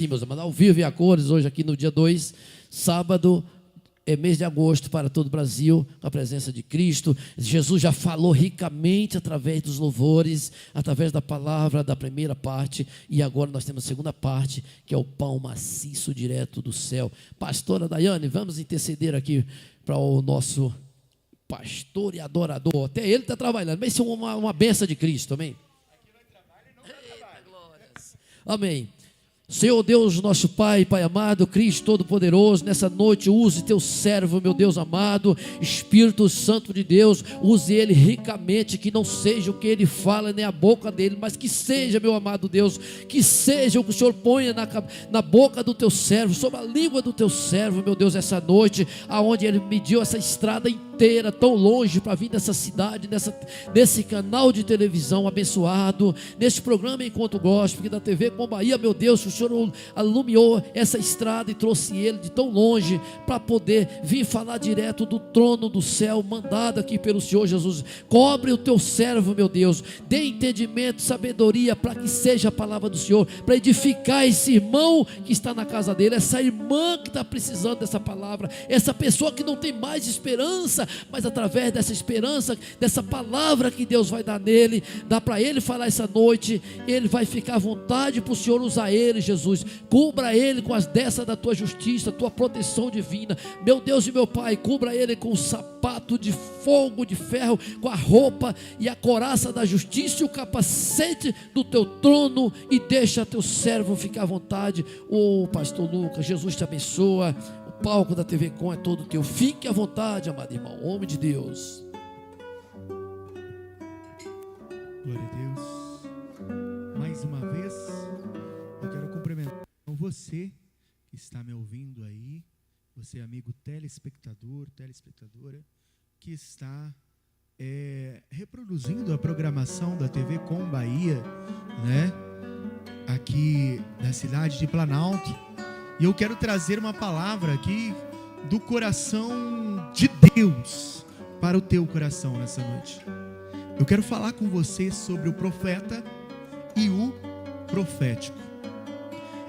Sim, meus amados, ao vivo e a cores, hoje aqui no dia 2, sábado, mês de agosto, para todo o Brasil, com a presença de Cristo. Jesus já falou ricamente através dos louvores, através da palavra da primeira parte, e agora nós temos a segunda parte, que é o pão maciço direto do céu. Pastora Daiane, vamos interceder aqui para o nosso pastor e adorador. Até ele está trabalhando, mas isso é uma benção de Cristo, amém? Aqui vai trabalho e não vai trabalho. Amém. Senhor Deus, nosso Pai, Pai amado, Cristo Todo-Poderoso, nessa noite use teu servo, meu Deus amado, Espírito Santo de Deus, use ele ricamente, que não seja o que ele fala, nem a boca dele, mas que seja, meu amado Deus, que seja o que o Senhor ponha na boca do teu servo, sobre a língua do teu servo, meu Deus, essa noite, aonde ele mediu essa estrada inteira, tão longe, para vir nessa cidade, nesse canal de televisão abençoado, nesse programa Encontro Gospel, que da TV Com Bahia, meu Deus, o Senhor alumiou essa estrada e trouxe ele de tão longe para poder vir falar direto do trono do céu, mandado aqui pelo Senhor Jesus. Cobre o teu servo, meu Deus, dê entendimento, sabedoria, para que seja a palavra do Senhor, para edificar esse irmão que está na casa dele, essa irmã que está precisando dessa palavra, essa pessoa que não tem mais esperança, mas através dessa esperança, dessa palavra que Deus vai dar nele, dá para ele falar essa noite, ele vai ficar à vontade para o Senhor usar ele, Jesus. Cubra ele com as dessas da tua justiça, tua proteção divina, meu Deus e meu Pai. Cubra ele com o sapato de fogo, de ferro, com a roupa e a couraça da justiça e o capacete do teu trono, e deixa teu servo ficar à vontade. Pastor Lucas, Jesus te abençoa. O palco da TV Com é todo teu. Fique à vontade, amado irmão, homem de Deus. Glória a Deus. Mais uma vez eu quero cumprimentar você que está me ouvindo aí, você amigo telespectador, telespectadora, que está reproduzindo a programação da TV Com Bahia, né? Aqui na cidade de Planalto. E eu quero trazer uma palavra aqui do coração de Deus para o teu coração nessa noite. Eu quero falar com você sobre o profeta e o profético.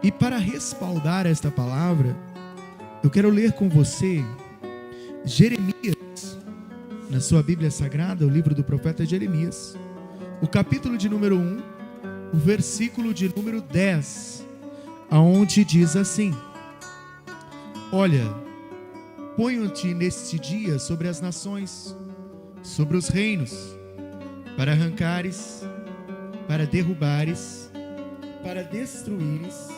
E para respaldar esta palavra, eu quero ler com você Jeremias, na sua Bíblia Sagrada, o livro do profeta Jeremias, o capítulo de número 1, o versículo de número 10, aonde diz assim: olha, ponho-te neste dia sobre as nações, sobre os reinos, para arrancares, para derrubares, para destruíres,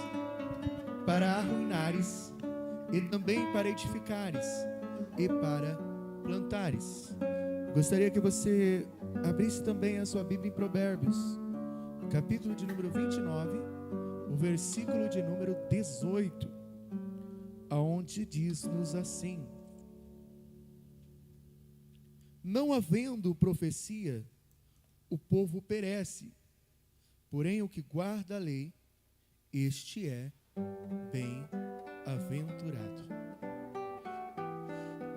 para arruinares, e também para edificares, e para plantares. Gostaria que você abrisse também a sua Bíblia em Provérbios, capítulo de número 29, o versículo de número 18, aonde diz-nos assim: não havendo profecia, o povo perece, porém o que guarda a lei, este é bem-aventurado.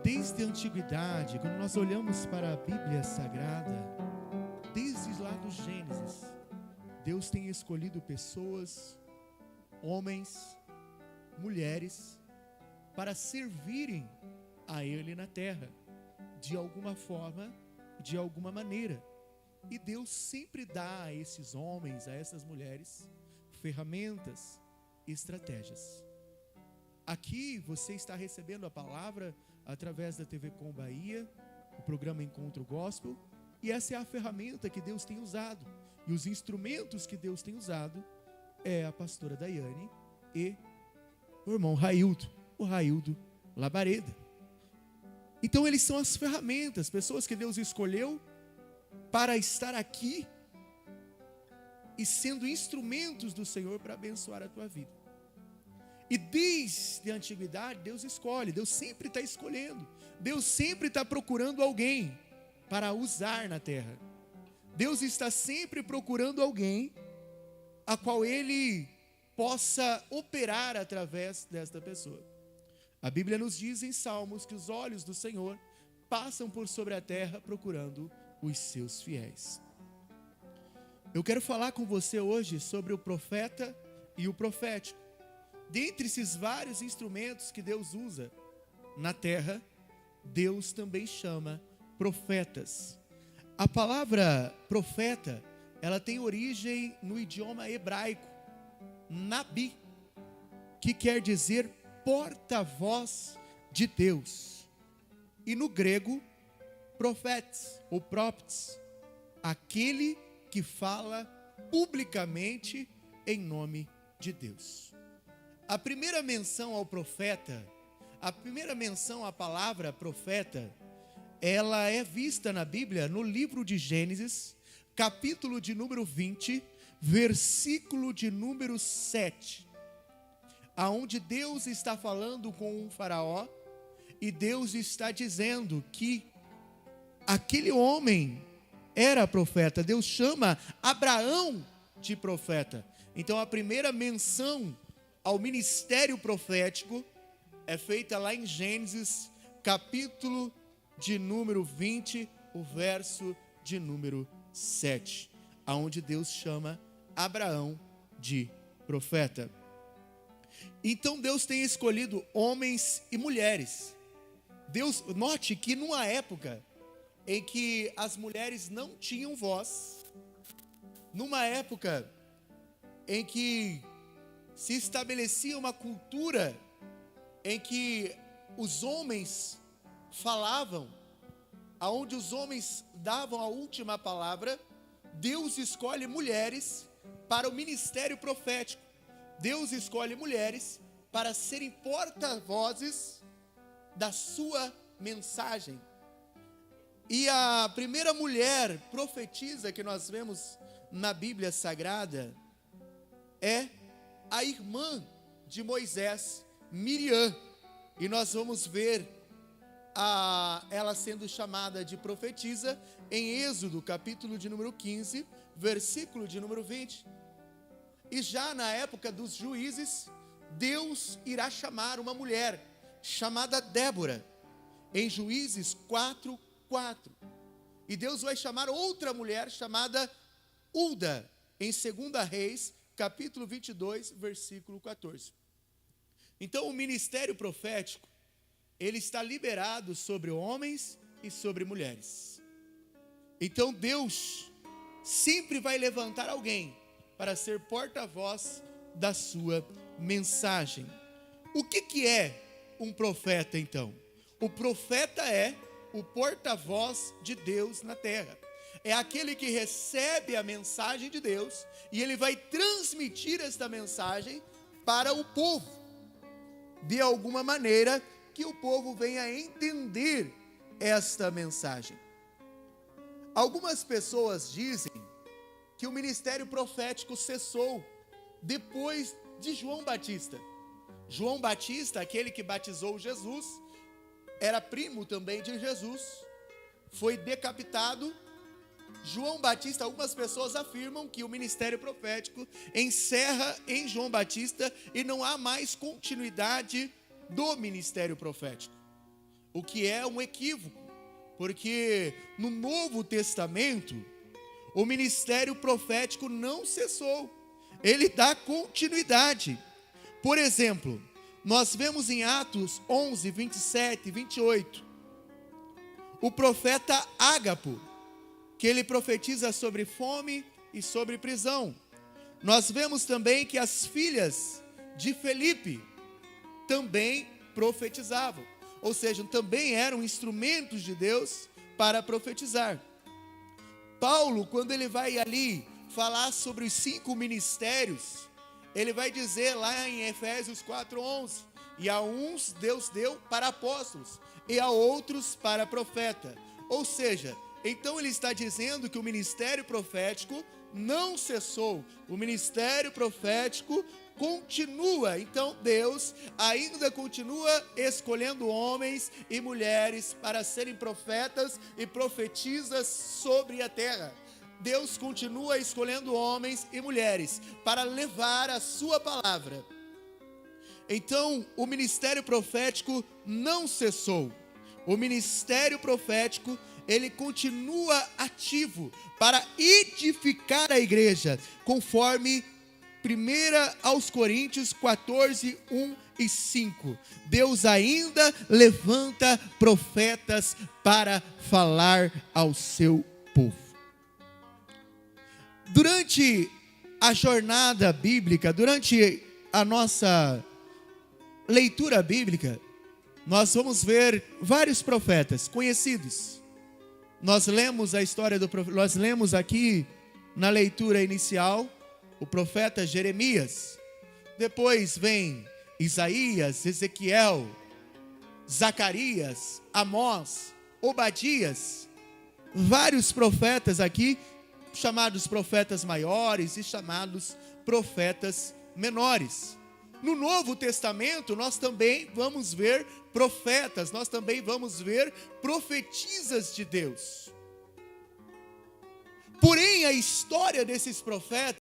Desde a antiguidade, quando nós olhamos para a Bíblia Sagrada, desde lá do Gênesis, Deus tem escolhido pessoas, homens, mulheres, para servirem a Ele na terra, de alguma forma, de alguma maneira. E Deus sempre dá a esses homens, a essas mulheres, ferramentas, estratégias. Aqui você está recebendo a palavra através da TV Com Bahia, o programa Encontro Gospel, e essa é a ferramenta que Deus tem usado. E os instrumentos que Deus tem usado é a pastora Daiane e o irmão Raildo, o Raildo Labareda. Então eles são as ferramentas, pessoas que Deus escolheu para estar aqui e sendo instrumentos do Senhor para abençoar a tua vida. E desde a antiguidade Deus escolhe, Deus sempre está escolhendo, Deus sempre está procurando alguém para usar na terra. Deus está sempre procurando alguém a qual Ele possa operar através desta pessoa. A Bíblia nos diz em Salmos que os olhos do Senhor passam por sobre a terra procurando os seus fiéis. Eu quero falar com você hoje sobre o profeta e o profético. dentre esses vários instrumentos que Deus usa na terra, Deus também chama profetas. A palavra profeta, ela tem origem no idioma hebraico, nabi, que quer dizer porta-voz de Deus. E no grego, profetes ou próptes, aquele que fala publicamente em nome de Deus. A primeira menção ao profeta, a primeira menção à palavra profeta, ela é vista na Bíblia no livro de Gênesis, capítulo de número 20, versículo de número 7, aonde Deus está falando com um faraó, e Deus está dizendo que aquele homem era profeta. Deus chama Abraão de profeta. Então a primeira menção ao ministério profético é feita lá em Gênesis, capítulo de número 20, o verso de número 7, aonde Deus chama Abraão de profeta. Então Deus tem escolhido homens e mulheres. Deus, note que numa época em que as mulheres não tinham voz, numa época em que se estabelecia uma cultura em que os homens falavam, aonde os homens davam a última palavra, Deus escolhe mulheres para o ministério profético. Deus escolhe mulheres para serem porta-vozes da sua mensagem. E a primeira mulher profetisa que nós vemos na Bíblia Sagrada é a irmã de Moisés, Miriam. E nós vamos ver ela sendo chamada de profetisa em Êxodo, capítulo de número 15, versículo de número 20. E já na época dos juízes, Deus irá chamar uma mulher chamada Débora, em Juízes 4:4. E Deus vai chamar outra mulher chamada Hulda, em 2 Reis, capítulo 22, versículo 14. Então o ministério profético, ele está liberado sobre homens e sobre mulheres. Então Deus sempre vai levantar alguém para ser porta-voz da sua mensagem. O que é um profeta então? O profeta é o porta-voz de Deus na terra. É aquele que recebe a mensagem de Deus e ele vai transmitir esta mensagem para o povo, de alguma maneira que o povo venha a entender esta mensagem. Algumas pessoas dizem que o ministério profético cessou depois de João Batista. João Batista, aquele que batizou Jesus, era primo também de Jesus, foi decapitado. João Batista, algumas pessoas afirmam que o ministério profético encerra em João Batista e não há mais continuidade do ministério profético, o que é um equívoco, porque no Novo Testamento o ministério profético não cessou, ele dá continuidade. Por exemplo, nós vemos em Atos 11, 27 e 28, o profeta Ágapo, que ele profetiza sobre fome e sobre prisão. Nós vemos também que as filhas de Felipe também profetizavam, ou seja, também eram instrumentos de Deus para profetizar. Paulo, quando ele vai ali falar sobre os 5 ministérios, ele vai dizer lá em Efésios 4:11, e a uns Deus deu para apóstolos, e a outros para profeta. Ou seja, então ele está dizendo que o ministério profético não cessou, o ministério profético continua. Então Deus ainda continua escolhendo homens e mulheres para serem profetas e profetizas sobre a terra. Deus continua escolhendo homens e mulheres para levar a sua palavra. Então o ministério profético não cessou. O ministério profético, ele continua ativo para edificar a igreja, conforme 1 aos Coríntios 14, 1 e 5. Deus ainda levanta profetas para falar ao seu povo. Durante a jornada bíblica, durante a nossa leitura bíblica, nós vamos ver vários profetas conhecidos. Nós lemos a história do profeta, nós lemos aqui na leitura inicial o profeta Jeremias. Depois vem Isaías, Ezequiel, Zacarias, Amós, Obadias. Vários profetas aqui, chamados profetas maiores e chamados profetas menores. No Novo Testamento, nós também vamos ver profetas, nós também vamos ver profetisas de Deus. Porém, a história desses profetas